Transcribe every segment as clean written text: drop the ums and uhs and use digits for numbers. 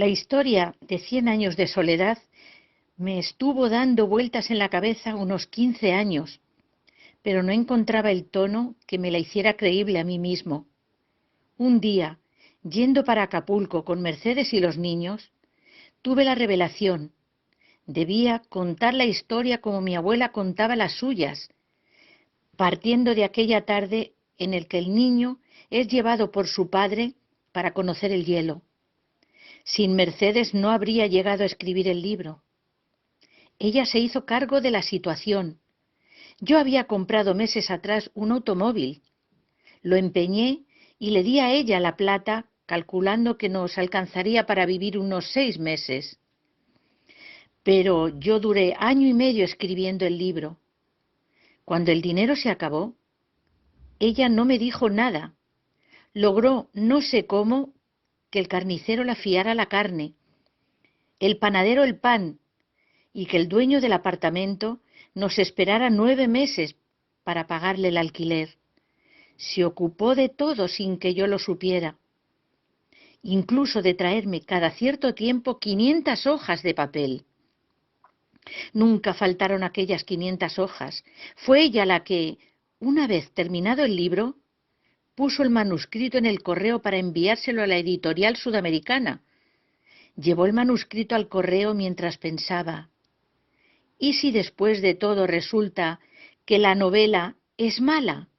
La historia de 100 años de soledad me estuvo dando vueltas en la cabeza unos 15 años, pero no encontraba el tono que me la hiciera creíble a mí mismo. Un día, yendo para Acapulco con Mercedes y los niños, tuve la revelación. Debía contar la historia como mi abuela contaba las suyas, partiendo de aquella tarde en el que el niño es llevado por su padre para conocer el hielo. Sin Mercedes no habría llegado a escribir el libro. Ella se hizo cargo de la situación. Yo había comprado meses atrás un automóvil. Lo empeñé y le di a ella la plata, calculando que nos alcanzaría para vivir unos 6 meses. Pero yo duré año y medio escribiendo el libro. Cuando el dinero se acabó, ella no me dijo nada. Logró, no sé cómo, que el carnicero la fiara la carne, el panadero el pan, y que el dueño del apartamento nos esperara 9 meses para pagarle el alquiler. Se ocupó de todo sin que yo lo supiera, incluso de traerme cada cierto tiempo 500 hojas de papel. Nunca faltaron aquellas 500 hojas. Fue ella la que, una vez terminado el libro, puso el manuscrito en el correo para enviárselo a la editorial sudamericana. Llevó el manuscrito al correo mientras pensaba: ¿y si después de todo resulta que la novela es mala?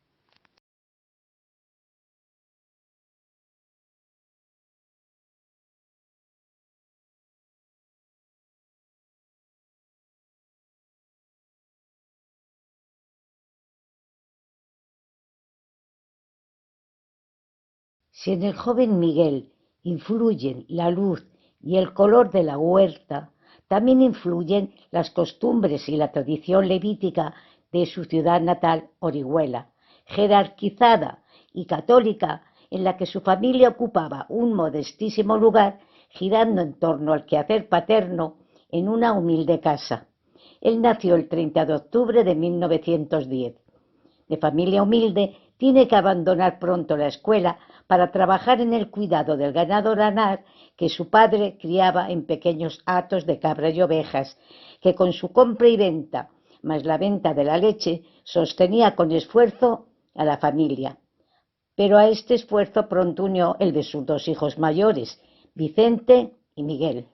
Si en el joven Miguel influyen la luz y el color de la huerta, también influyen las costumbres y la tradición levítica de su ciudad natal, Orihuela, jerarquizada y católica, en la que su familia ocupaba un modestísimo lugar girando en torno al quehacer paterno en una humilde casa. Él nació el 30 de octubre de 1910. De familia humilde, tiene que abandonar pronto la escuela para trabajar en el cuidado del ganado lanar que su padre criaba en pequeños hatos de cabras y ovejas, que con su compra y venta, más la venta de la leche, sostenía con esfuerzo a la familia. Pero a este esfuerzo pronto unió el de sus 2 hijos mayores, Vicente y Miguel.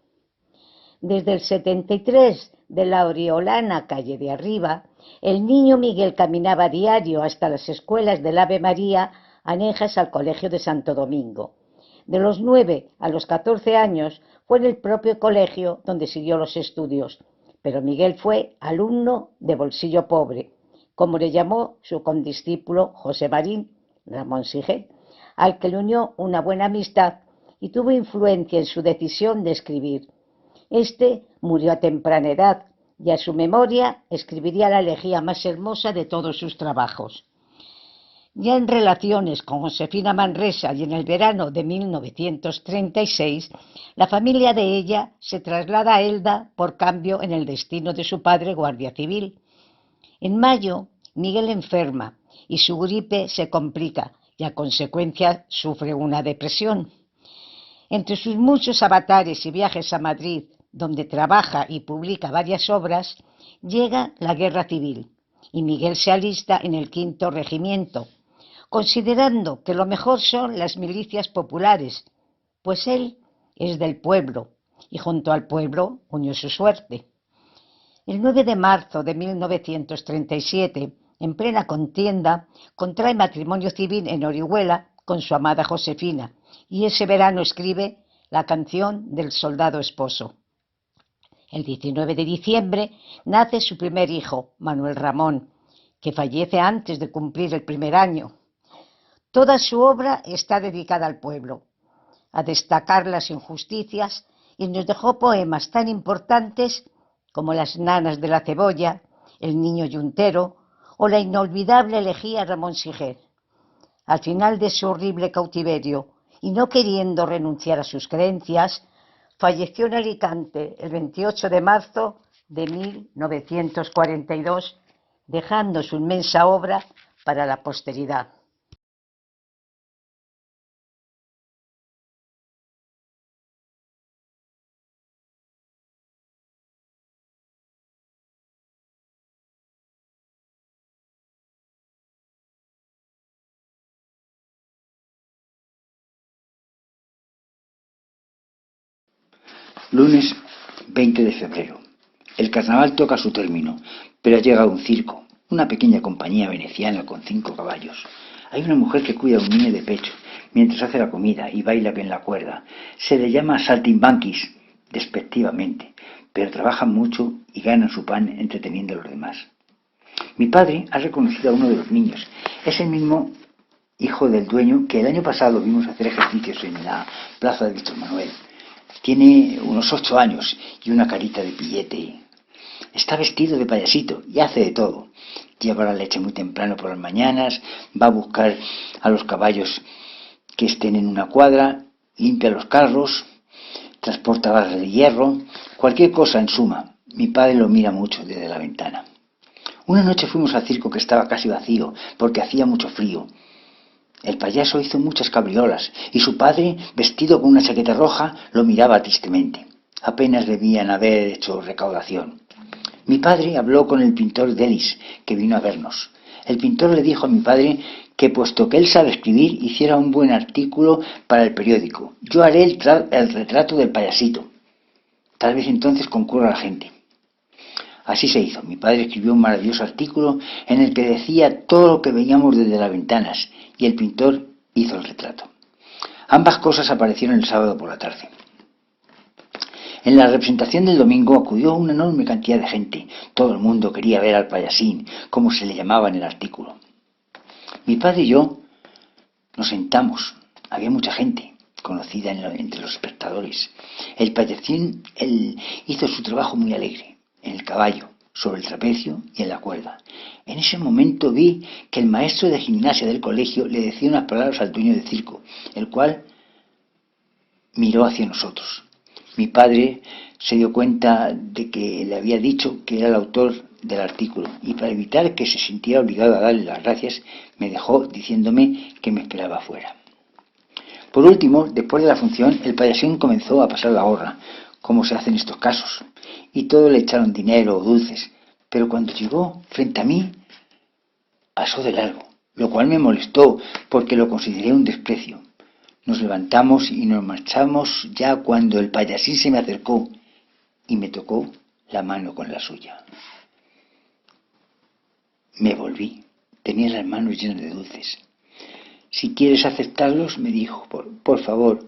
Desde el 73 de la Oriolana, calle de Arriba, el niño Miguel caminaba a diario hasta las escuelas del Ave María anejas al Colegio de Santo Domingo. De los 9 a los 14 años fue en el propio colegio donde siguió los estudios, pero Miguel fue alumno de bolsillo pobre, como le llamó su condiscípulo José Marín Ramón Sige, al que le unió una buena amistad y tuvo influencia en su decisión de escribir. Este murió a temprana edad y a su memoria escribiría la elegía más hermosa de todos sus trabajos. Ya en Relaciones con Josefina Manresa y en el verano de 1936, la familia de ella se traslada a Elda por cambio en el destino de su padre guardia civil. En mayo, Miguel enferma y su gripe se complica y a consecuencia sufre una depresión. Entre sus muchos avatares y viajes a Madrid, donde trabaja y publica varias obras, llega la Guerra Civil y Miguel se alista en el 5º Regimiento, considerando que lo mejor son las milicias populares, pues él es del pueblo y junto al pueblo unió su suerte. El 9 de marzo de 1937, en plena contienda, contrae matrimonio civil en Orihuela con su amada Josefina, y ese verano escribe la canción del soldado esposo. El 19 de diciembre nace su primer hijo, Manuel Ramón, que fallece antes de cumplir el primer año. Toda su obra está dedicada al pueblo, a destacar las injusticias, y nos dejó poemas tan importantes como Las nanas de la cebolla, El niño yuntero o la inolvidable elegía Ramón Sige. Al final de su horrible cautiverio, y no queriendo renunciar a sus creencias, falleció en Alicante el 28 de marzo de 1942, dejando su inmensa obra para la posteridad. Lunes 20 de febrero. El carnaval toca su término, pero ha llegado un circo, una pequeña compañía veneciana con 5 caballos. Hay una mujer que cuida a un niño de pecho mientras hace la comida y baila en la cuerda. Se le llama saltimbanquis, despectivamente, pero trabajan mucho y ganan su pan entreteniendo a los demás. Mi padre ha reconocido a uno de los niños. Es el mismo hijo del dueño que el año pasado vimos hacer ejercicios en la plaza de Víctor Manuel. Tiene unos 8 años y una carita de pillete. Está vestido de payasito y hace de todo. Lleva la leche muy temprano por las mañanas, va a buscar a los caballos que estén en una cuadra, limpia los carros, transporta barras de hierro, cualquier cosa en suma. Mi padre lo mira mucho desde la ventana. Una noche fuimos al circo que estaba casi vacío porque hacía mucho frío. El payaso hizo muchas cabriolas y su padre, vestido con una chaqueta roja, lo miraba tristemente. Apenas debían haber hecho recaudación. Mi padre habló con el pintor Delis, que vino a vernos. El pintor le dijo a mi padre que, puesto que él sabe escribir, hiciera un buen artículo para el periódico. Yo haré el retrato del payasito. Tal vez entonces concurra la gente. Así se hizo. Mi padre escribió un maravilloso artículo en el que decía todo lo que veíamos desde las ventanas y el pintor hizo el retrato. Ambas cosas aparecieron el sábado por la tarde. En la representación del domingo acudió una enorme cantidad de gente. Todo el mundo quería ver al payasín, como se le llamaba en el artículo. Mi padre y yo nos sentamos. Había mucha gente conocida entre los espectadores. El payasín hizo su trabajo muy alegre, en el caballo, sobre el trapecio y en la cuerda. En ese momento vi que el maestro de gimnasia del colegio le decía unas palabras al dueño del circo, el cual miró hacia nosotros. Mi padre se dio cuenta de que le había dicho que era el autor del artículo y para evitar que se sintiera obligado a darle las gracias me dejó diciéndome que me esperaba afuera. Por último, después de la función, el payasín comenzó a pasar la gorra, como se hace en estos casos, y todos le echaron dinero o dulces, pero cuando llegó frente a mí, pasó de largo, lo cual me molestó porque lo consideré un desprecio. Nos levantamos y nos marchamos ya cuando el payasín se me acercó y me tocó la mano con la suya. Me volví, tenía las manos llenas de dulces. Si quieres aceptarlos, me dijo, por favor.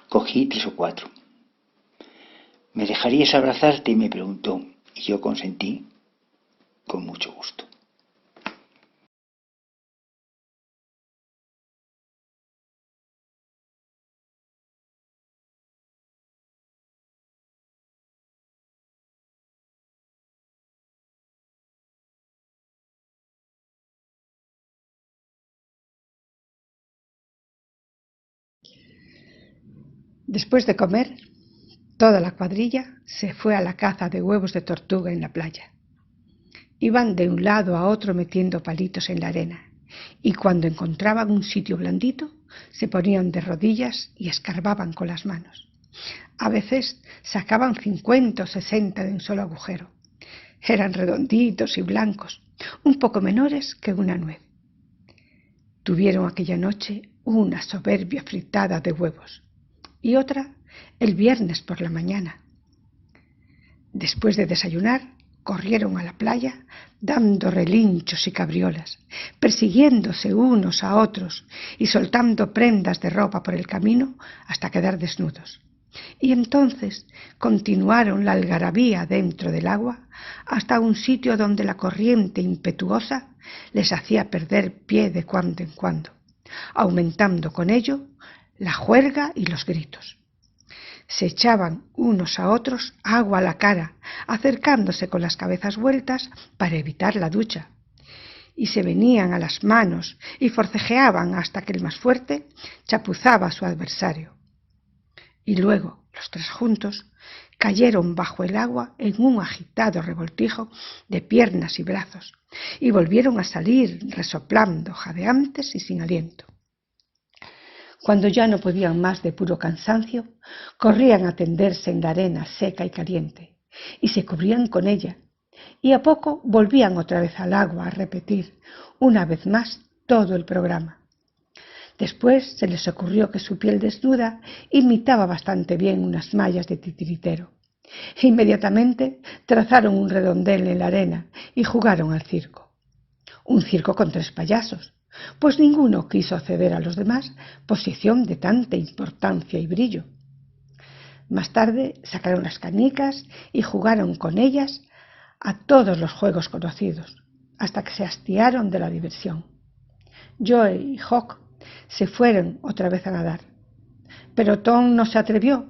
Cogí 3 o 4. ¿Me dejarías abrazarte?, me preguntó, y yo consentí con mucho gusto. Después de comer, toda la cuadrilla se fue a la caza de huevos de tortuga en la playa. Iban de un lado a otro metiendo palitos en la arena, y cuando encontraban un sitio blandito, se ponían de rodillas y escarbaban con las manos. A veces sacaban 50 o 60 de un solo agujero. Eran redonditos y blancos, un poco menores que una nuez. Tuvieron aquella noche una soberbia fritada de huevos y otra el viernes por la mañana. Después de desayunar, corrieron a la playa dando relinchos y cabriolas, persiguiéndose unos a otros y soltando prendas de ropa por el camino hasta quedar desnudos. Y entonces continuaron la algarabía dentro del agua hasta un sitio donde la corriente impetuosa les hacía perder pie de cuando en cuando, aumentando con ello la juerga y los gritos. Se echaban unos a otros agua a la cara, acercándose con las cabezas vueltas para evitar la ducha, y se venían a las manos y forcejeaban hasta que el más fuerte chapuzaba a su adversario. Y luego, los 3 juntos, cayeron bajo el agua en un agitado revoltijo de piernas y brazos, y volvieron a salir resoplando, jadeantes y sin aliento. Cuando ya no podían más de puro cansancio, corrían a tenderse en la arena seca y caliente, y se cubrían con ella, y a poco volvían otra vez al agua a repetir una vez más todo el programa. Después se les ocurrió que su piel desnuda imitaba bastante bien unas mallas de titiritero. Inmediatamente trazaron un redondel en la arena y jugaron al circo. Un circo con 3 payasos, pues ninguno quiso ceder a los demás posición de tanta importancia y brillo. Más tarde sacaron las canicas y jugaron con ellas a todos los juegos conocidos, hasta que se hastiaron de la diversión. Joe y Hawk se fueron otra vez a nadar, pero Tom no se atrevió,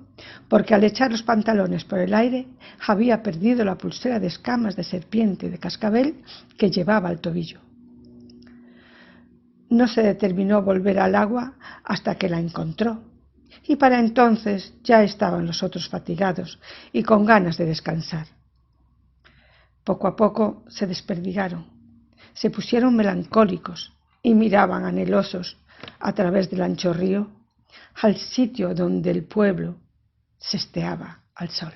porque al echar los pantalones por el aire había perdido la pulsera de escamas de serpiente y de cascabel que llevaba al tobillo. No se determinó volver al agua hasta que la encontró, y para entonces ya estaban los otros fatigados y con ganas de descansar. Poco a poco se desperdigaron, se pusieron melancólicos y miraban anhelosos a través del ancho río al sitio donde el pueblo sesteaba al sol.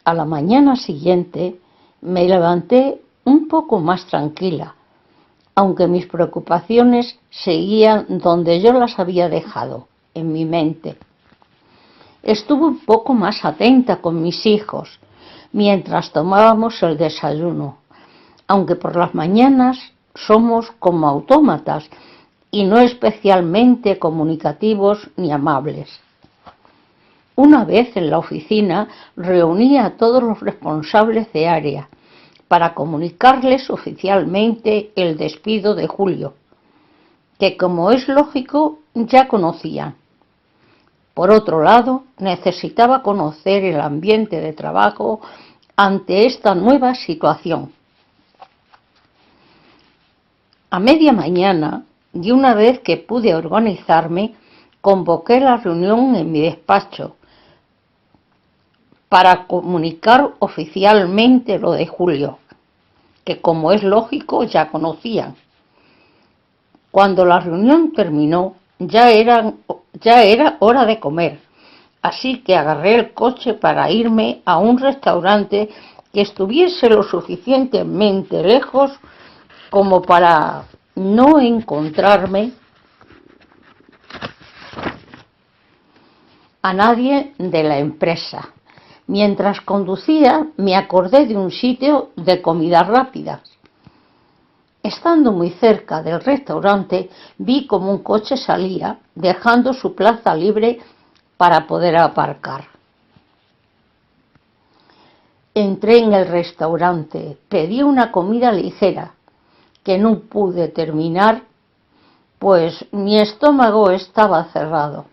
A la mañana siguiente me levanté un poco más tranquila, aunque mis preocupaciones seguían donde yo las había dejado, en mi mente. Estuve un poco más atenta con mis hijos mientras tomábamos el desayuno, aunque por las mañanas somos como autómatas y no especialmente comunicativos ni amables. Una vez en la oficina reuní a todos los responsables de área para comunicarles oficialmente el despido de Julio, que como es lógico ya conocían. Por otro lado, necesitaba conocer el ambiente de trabajo ante esta nueva situación. A media mañana, y una vez que pude organizarme, convoqué la reunión en mi despacho para comunicar oficialmente lo de Julio, que como es lógico ya conocían. Cuando la reunión terminó, ya era hora de comer, así que agarré el coche para irme a un restaurante que estuviese lo suficientemente lejos como para no encontrarme a nadie de la empresa. Mientras conducía, me acordé de un sitio de comidas rápidas. Estando muy cerca del restaurante, vi como un coche salía, dejando su plaza libre para poder aparcar. Entré en el restaurante, pedí una comida ligera, que no pude terminar, pues mi estómago estaba cerrado.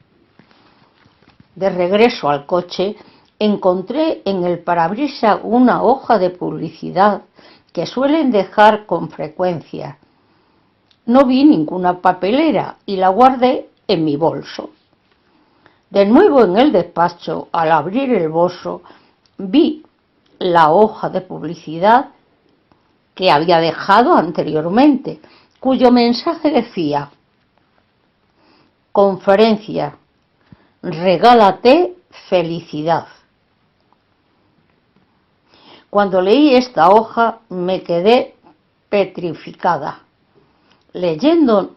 De regreso al coche, encontré en el parabrisas una hoja de publicidad que suelen dejar con frecuencia. No vi ninguna papelera y la guardé en mi bolso. De nuevo en el despacho, al abrir el bolso, vi la hoja de publicidad que había dejado anteriormente, cuyo mensaje decía: conferencia, regálate felicidad. Cuando leí esta hoja me quedé petrificada. Leyendo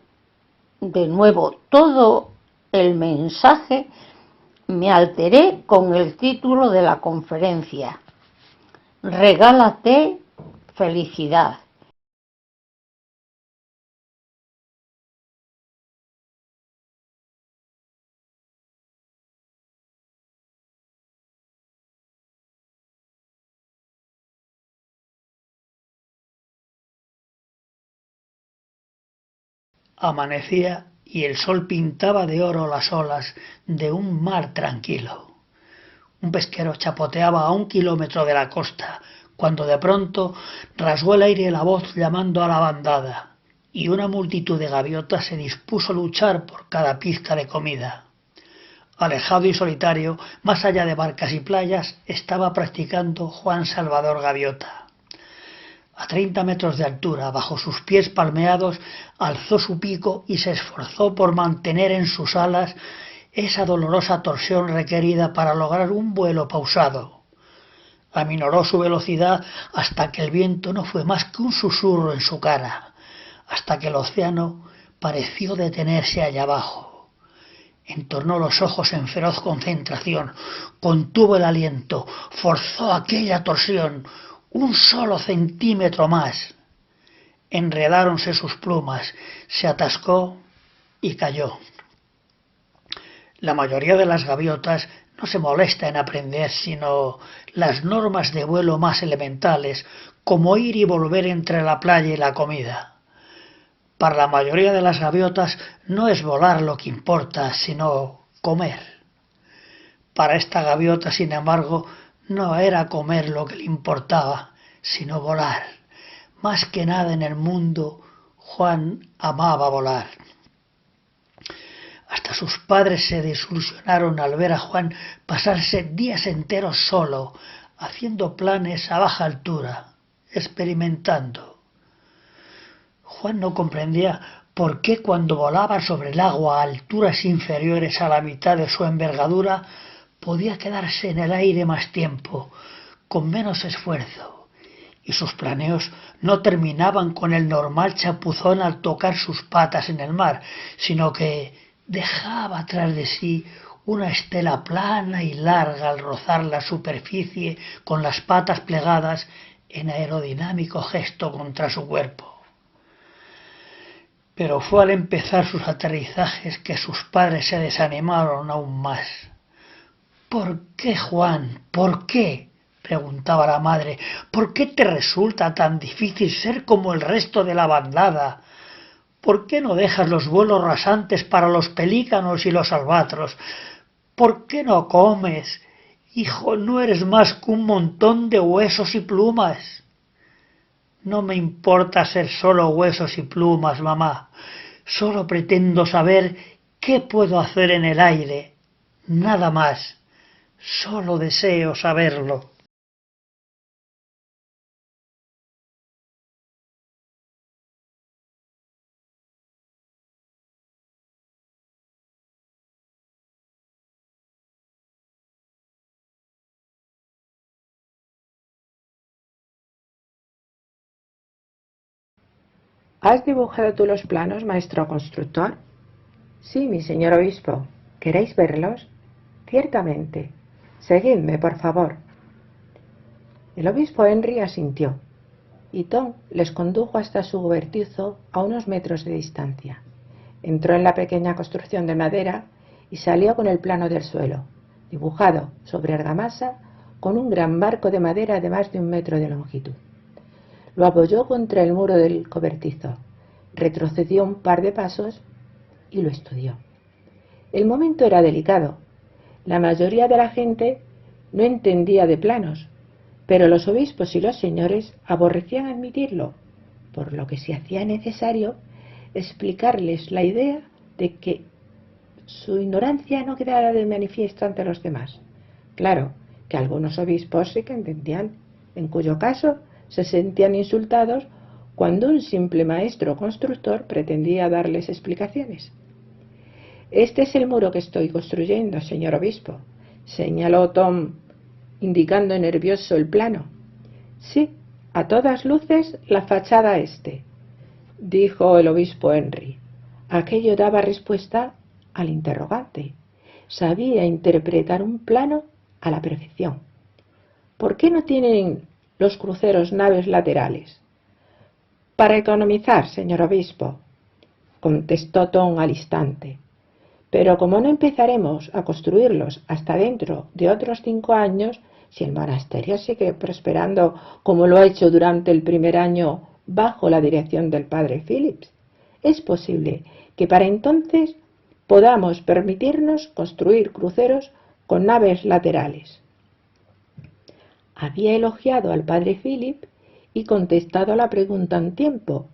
de nuevo todo el mensaje, me alteré con el título de la conferencia: regálate felicidad. Amanecía y el sol pintaba de oro las olas de un mar tranquilo. Un pesquero chapoteaba a 1 kilómetro de la costa, cuando de pronto rasgó el aire la voz llamando a la bandada, y una multitud de gaviotas se dispuso a luchar por cada pizca de comida. Alejado y solitario, más allá de barcas y playas, estaba practicando Juan Salvador Gaviota. A 30 metros de altura, bajo sus pies palmeados, alzó su pico y se esforzó por mantener en sus alas esa dolorosa torsión requerida para lograr un vuelo pausado. Aminoró su velocidad hasta que el viento no fue más que un susurro en su cara, hasta que el océano pareció detenerse allá abajo. Entornó los ojos en feroz concentración, contuvo el aliento, forzó aquella torsión un solo centímetro más. Enredáronse sus plumas, se atascó y cayó. La mayoría de las gaviotas no se molesta en aprender sino las normas de vuelo más elementales, como ir y volver entre la playa y la comida. Para la mayoría de las gaviotas no es volar lo que importa, sino comer. Para esta gaviota, sin embargo, no era comer lo que le importaba, sino volar. Más que nada en el mundo, Juan amaba volar. Hasta sus padres se desilusionaron al ver a Juan pasarse días enteros solo, haciendo planes a baja altura, experimentando. Juan no comprendía por qué cuando volaba sobre el agua a alturas inferiores a la mitad de su envergadura podía quedarse en el aire más tiempo, con menos esfuerzo, y sus planeos no terminaban con el normal chapuzón al tocar sus patas en el mar, sino que dejaba tras de sí una estela plana y larga al rozar la superficie con las patas plegadas en aerodinámico gesto contra su cuerpo. Pero fue al empezar sus aterrizajes que sus padres se desanimaron aún más. ¿Por qué, Juan? ¿Por qué?, preguntaba la madre. ¿Por qué te resulta tan difícil ser como el resto de la bandada? ¿Por qué no dejas los vuelos rasantes para los pelícanos y los albatros? ¿Por qué no comes? Hijo, no eres más que un montón de huesos y plumas. No me importa ser solo huesos y plumas, mamá. Solo pretendo saber qué puedo hacer en el aire. Nada más. Solo deseo saberlo. ¿Has dibujado tú los planos, maestro constructor? Sí, mi señor obispo. ¿Queréis verlos? Ciertamente. Seguidme, por favor. El obispo Henry asintió, y Tom les condujo hasta su cobertizo a unos metros de distancia. Entró en la pequeña construcción de madera y salió con el plano del suelo, dibujado sobre argamasa con un gran marco de madera de más de 1 metro de longitud. Lo apoyó contra el muro del cobertizo, retrocedió un par de pasos y lo estudió. El momento era delicado. La mayoría de la gente no entendía de planos, pero los obispos y los señores aborrecían admitirlo, por lo que se hacía necesario explicarles la idea de que su ignorancia no quedara de manifiesto ante los demás. Claro que algunos obispos sí que entendían, en cuyo caso se sentían insultados cuando un simple maestro constructor pretendía darles explicaciones. Este es el muro que estoy construyendo, señor obispo, señaló Tom, indicando nervioso el plano. Sí, a todas luces la fachada este, dijo el obispo Henry. Aquello daba respuesta al interrogante. Sabía interpretar un plano a la perfección. ¿Por qué no tienen los cruceros naves laterales? Para economizar, señor obispo, contestó Tom al instante. Pero como no empezaremos a construirlos hasta dentro de otros 5 años, si el monasterio sigue prosperando como lo ha hecho durante el primer año bajo la dirección del padre Phillips, es posible que para entonces podamos permitirnos construir cruceros con naves laterales. Había elogiado al padre Philip y contestado a la pregunta a un tiempo,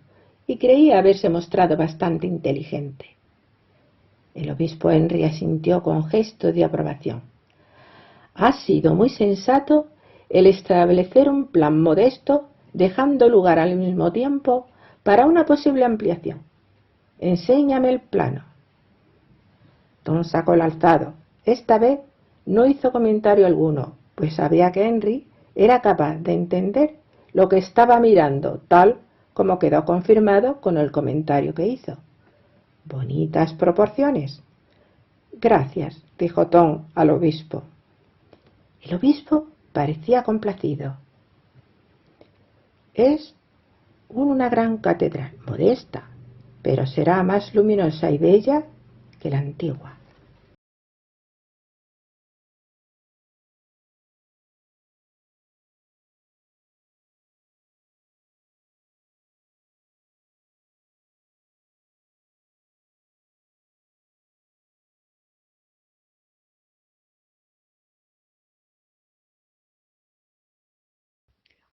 y creía haberse mostrado bastante inteligente. El obispo Henry asintió con gesto de aprobación. Ha sido muy sensato el establecer un plan modesto dejando lugar al mismo tiempo para una posible ampliación. Enséñame el plano. Tom sacó el alzado. Esta vez no hizo comentario alguno, pues sabía que Henry era capaz de entender lo que estaba mirando, tal como quedó confirmado con el comentario que hizo. Bonitas proporciones. Gracias, dijo Tom al obispo. El obispo parecía complacido. Es una gran catedral, modesta, pero será más luminosa y bella que la antigua.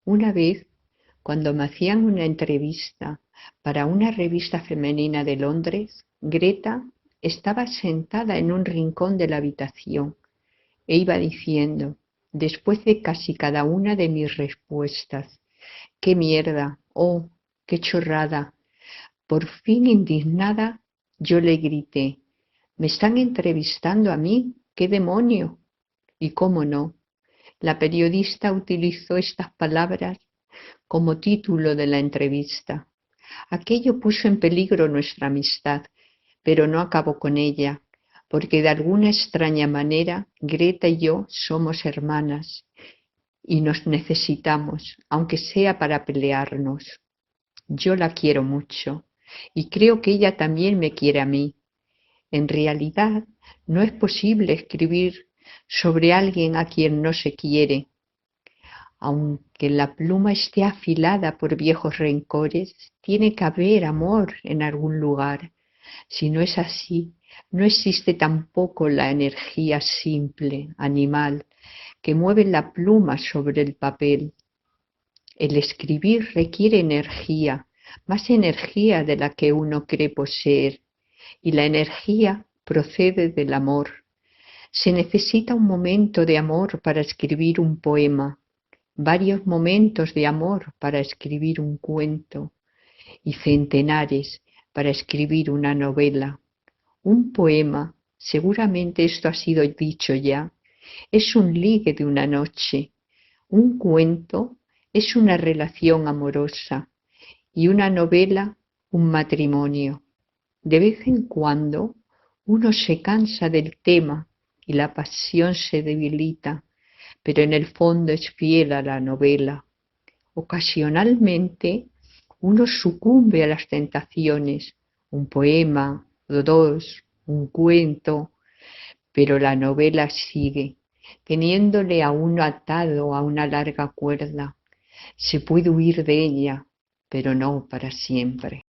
Una vez, cuando me hacían una entrevista para una revista femenina de Londres, Greta estaba sentada en un rincón de la habitación e iba diciendo, después de casi cada una de mis respuestas, ¡qué mierda! ¡Oh, qué chorrada! Por fin indignada, yo le grité, ¿me están entrevistando a mí? ¿Qué demonio? Y cómo no, la periodista utilizó estas palabras como título de la entrevista. Aquello puso en peligro nuestra amistad, pero no acabó con ella, porque de alguna extraña manera Greta y yo somos hermanas y nos necesitamos, aunque sea para pelearnos. Yo la quiero mucho y creo que ella también me quiere a mí. En realidad, no es posible escribir sobre alguien a quien no se quiere. Aunque la pluma esté afilada por viejos rencores, tiene que haber amor en algún lugar. Si no es así, no existe tampoco la energía simple, animal, que mueve la pluma sobre el papel. El escribir requiere energía, más energía de la que uno cree poseer, y la energía procede del amor. Se necesita un momento de amor para escribir un poema, varios momentos de amor para escribir un cuento y centenares para escribir una novela. Un poema, seguramente esto ha sido dicho ya, es un ligue de una noche. Un cuento es una relación amorosa y una novela un matrimonio. De vez en cuando uno se cansa del tema y la pasión se debilita, pero en el fondo es fiel a la novela. Ocasionalmente uno sucumbe a las tentaciones, un poema, o dos, un cuento, pero la novela sigue, teniéndole a uno atado a una larga cuerda. Se puede huir de ella, pero no para siempre.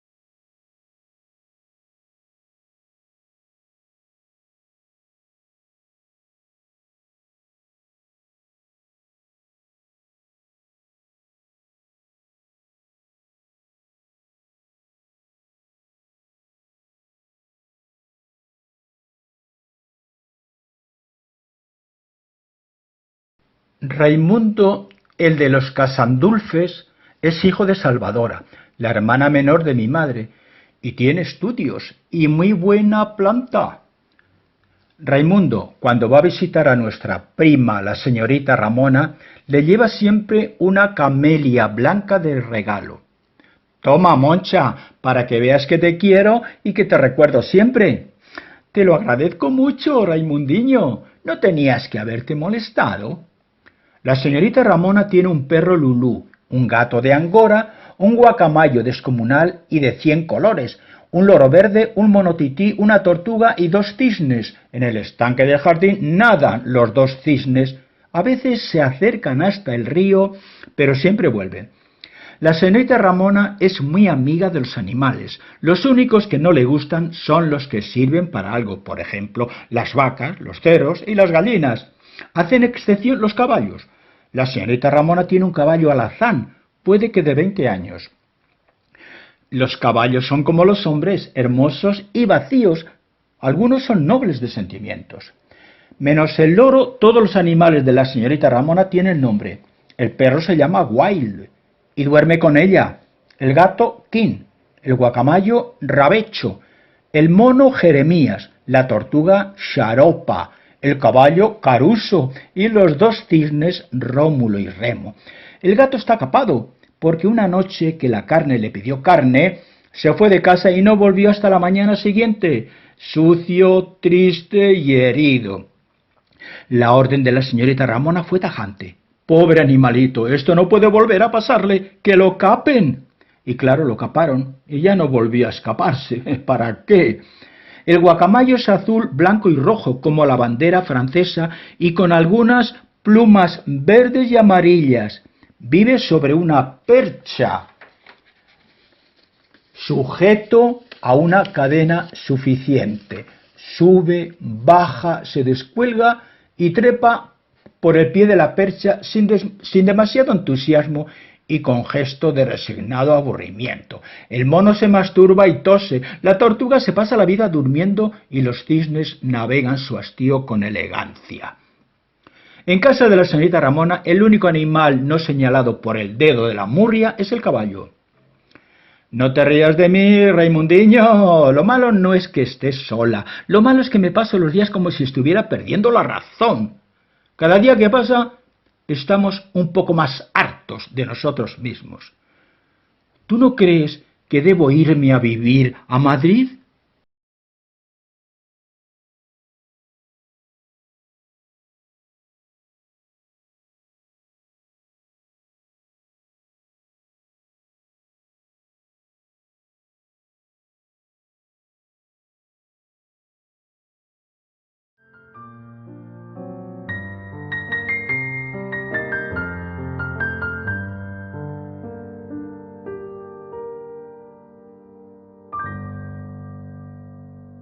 Raimundo, el de los Casandulfes, es hijo de Salvadora, la hermana menor de mi madre, y tiene estudios y muy buena planta. Raimundo, cuando va a visitar a nuestra prima, la señorita Ramona, le lleva siempre una camelia blanca de regalo. Toma, Moncha, para que veas que te quiero y que te recuerdo siempre. Te lo agradezco mucho, Raimundiño. No tenías que haberte molestado. La señorita Ramona tiene un perro Lulú, un gato de Angora, un guacamayo descomunal y de 100 colores, un loro verde, un monotití, una tortuga y 2 cisnes. En el estanque del jardín nadan los 2 cisnes. A veces se acercan hasta el río, pero siempre vuelven. La señorita Ramona es muy amiga de los animales. Los únicos que no le gustan son los que sirven para algo, por ejemplo, las vacas, los cerdos y las gallinas. Hacen excepción los caballos. La señorita Ramona tiene un caballo alazán, puede que de 20 años. Los caballos son como los hombres, hermosos y vacíos. Algunos son nobles de sentimientos. Menos el loro, todos los animales de la señorita Ramona tienen nombre. El perro se llama Wild, y duerme con ella. El gato Quín, el guacamayo Rabecho, el mono Jeremías, la tortuga Xaropa, el caballo Caruso y los dos cisnes Rómulo y Remo. El gato está capado porque una noche que la carne le pidió carne, se fue de casa y no volvió hasta la mañana siguiente, sucio, triste y herido. La orden de la señorita Ramona fue tajante. Pobre animalito, esto no puede volver a pasarle, que lo capen. Y claro, lo caparon, y ya no volvió a escaparse. ¿Para qué? El guacamayo es azul, blanco y rojo, como la bandera francesa, y con algunas plumas verdes y amarillas. Vive sobre una percha, sujeto a una cadena suficiente. Sube, baja, se descuelga y trepa por el pie de la percha sin demasiado entusiasmo y con gesto de resignado aburrimiento. El mono se masturba y tose, la tortuga se pasa la vida durmiendo y los cisnes navegan su hastío con elegancia. En casa de la señorita Ramona, el único animal no señalado por el dedo de la murria es el caballo. No te rías de mí, Raimundiño. Lo malo no es que estés sola. Lo malo es que me paso los días como si estuviera perdiendo la razón. Cada día que pasa, estamos un poco más hartos de nosotros mismos. ¿Tú no crees que debo irme a vivir a Madrid?